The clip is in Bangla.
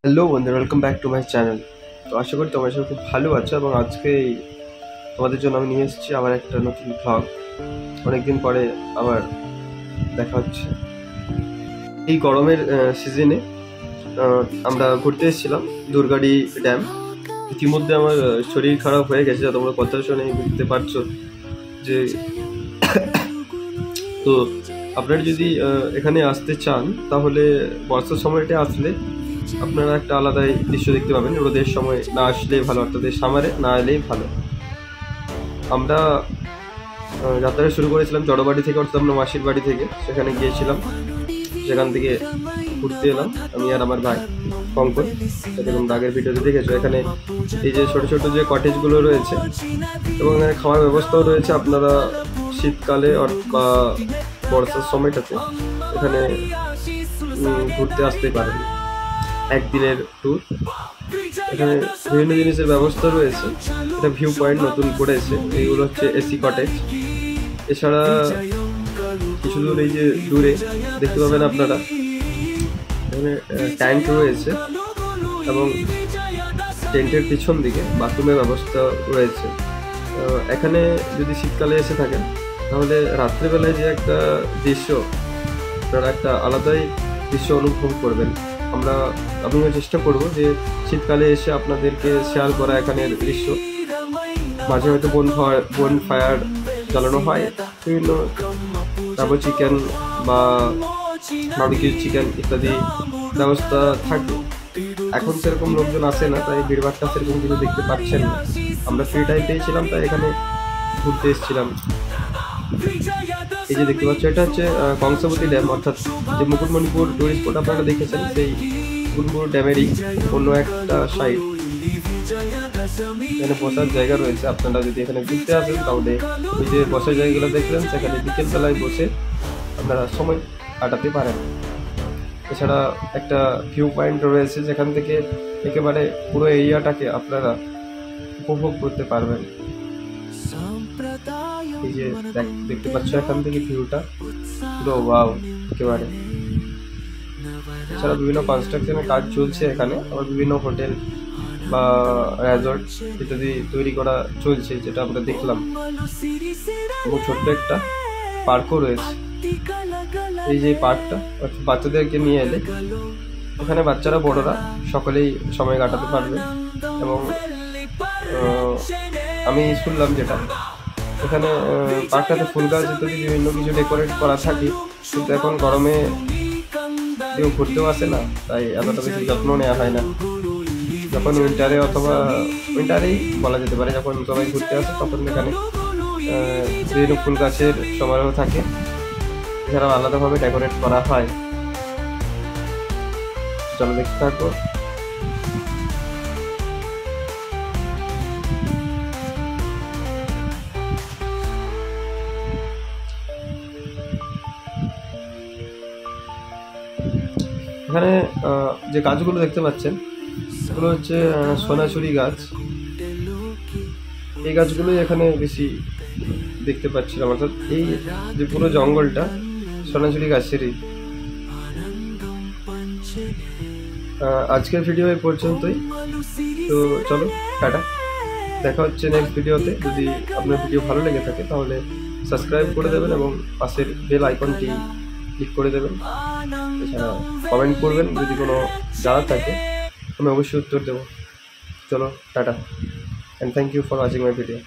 হ্যালো বন্ধুরা, welcome back to my channel. তো আশা করি তোমরা সবাই খুব ভালো আছো এবং আজকে তোমাদের জন্য আমি নিয়ে এসেছি আবার একটা নতুন ভ্লগ। অনেকদিন পরে আবার দেখা হচ্ছে। এই গরমের সিজনে আমরা ঘুরতে এসেছিলাম দুর্গাড়ি ড্যাম। ইতিমধ্যে আমার শরীর খারাপ হয়ে গেছে, যা তোমরা কথা শুনে বুঝতে পারছো যে তো আপনারা যদি এখানে আসতে চান তাহলে বর্ষার সময়টা আসলে আপনারা একটা আলাদাই দৃশ্য দেখতে পাবেন। রোদের সময় না আসলেই ভালো, অর্থাৎ সামারে না এলেই ভালো। আমরা যাত্রা শুরু করেছিলাম জড়বাড়ি থেকে, অর্থাৎ আমরা মাসির বাড়ি থেকে। সেখানে গিয়েছিলাম, সেখান থেকে ঘুরতে এলাম আমি আর আমার ভাই কঙ্কন। এবং আগের ভিডিওতে দেখেছো এখানে এই যে ছোটো ছোটো যে কটেজগুলো রয়েছে এবং এখানে খাওয়ার ব্যবস্থাও রয়েছে। আপনারা শীতকালে বা বর্ষার সময়টাতে এখানে ঘুরতে আসতে পারেন। একদিনের ট্যুর, এখানে বিভিন্ন জিনিসের ব্যবস্থা রয়েছে। এটা ভিউ পয়েন্ট নতুন করেছে, এইগুলো হচ্ছে এসি কটেজ। এছাড়া কিছু দূর এই যে দূরে দেখতে পাবেন আপনারা এখানে ট্যাঙ্ক রয়েছে এবং টেন্টের পিছন দিকে বাথরুমের ব্যবস্থা রয়েছে। এখানে যদি শীতকালে এসে থাকেন তাহলে রাত্রেবেলায় যে একটা দৃশ্য, আপনারা একটা আলাদাই দৃশ্য অনুভব করবেন। আমিও চেষ্টা করব যে শীতকালে এসে আপনাদেরকে শেয়ার করা এখানের দৃশ্য। মাঝে হয়তো বোন ফায়ার জ্বালানো হয়, বিভিন্ন ডাবল চিকেন বা বারবিকিউ চিকেন ইত্যাদি ব্যবস্থা থাকে। এখন সেরকম লোকজন আসে না, তাই ভিড়ভাড়টা সেরকম কিছু দেখতে পাচ্ছেন না। আমরা ফ্রি টাইম পেয়েছিলাম তাই এখানে ঘুরতে এসেছিলাম। এই যে দেখতে পাচ্ছ এটা হচ্ছে কংসাবতী ড্যাম, অর্থাৎ যে মুকুটমণিপুর টুরিস্ট স্পট আপনারা দেখেছেন সেই মুকুটমণিপুর ড্যামেরই অন্য একটা সাইড। এখানে বসার জায়গা রয়েছে। আপনারা যদি এখানে ঘুরতে আসেন তাহলে ওই যে বসার জায়গাগুলো দেখলেন সেখানে বিকেলবেলায় বসে আপনারা সময় কাটাতে পারেন। এছাড়া একটা ভিউ পয়েন্ট রয়েছে যেখান থেকে একেবারে পুরো এরিয়াটাকে আপনারা উপভোগ করতে পারবেন। এই যে দেখতে পাচ্ছ এখান থেকে ভিউটা পুরো ওয়াও একেবারে। এছাড়া বিভিন্ন কনস্ট্রাকশনের কাজ চলছে এখানে, আবার বিভিন্ন হোটেল বা রেজর্ট ইত্যাদি তৈরি করা চলছে, যেটা আমরা দেখলাম। এবং ছোট্ট একটা পার্কও রয়েছে। এই যে পার্কটা বাচ্চাদেরকে নিয়ে এলে এখানে বাচ্চারা বড়রা সকলেই সময় কাটাতে পারবে। এবং আমি শুনলাম যেটা এখানে পার্কটাতে ফুল গাছ ইত্যাদি বিভিন্ন কিছু ডেকোরেট করা থাকে, কিন্তু এখন গরমে কেউ ঘুরতেও আসে না, তাই এতটা বেশি যত্ন নেওয়া হয় না। যখন উইন্টারে অথবা উইন্টারেই বলা যেতে পারে, যখন সবাই ঘুরতে আসে তখন এখানে বিভিন্ন ফুল গাছের সমারোহ থাকে। এছাড়াও আলাদাভাবে ডেকোরেট করা হয়। চলো দেখতে থাকবো। এখানে যে গাছগুলো দেখতে পাচ্ছেন এগুলো হচ্ছে সোনাঝুরি গাছ। এই গাছগুলোই এখানে বেশি দেখতে পাচ্ছিলাম, অর্থাৎ এই যে পুরো জঙ্গলটা সোনাঝুরি গাছেরই। আজকের ভিডিও এই পর্যন্তই। তো চলো টাটা, দেখা হচ্ছে নেক্সট ভিডিওতে। যদি আপনার ভিডিও ভালো লেগে থাকে তাহলে সাবস্ক্রাইব করে দেবেন এবং পাশের বেল আইকনটি ক্লিক করে দেবেন। এছাড়া কমেন্ট করবেন, যদি কোনো জানার থাকে আমি অবশ্যই উত্তর দেবো। চলো টাটা, and thank you for watching my video.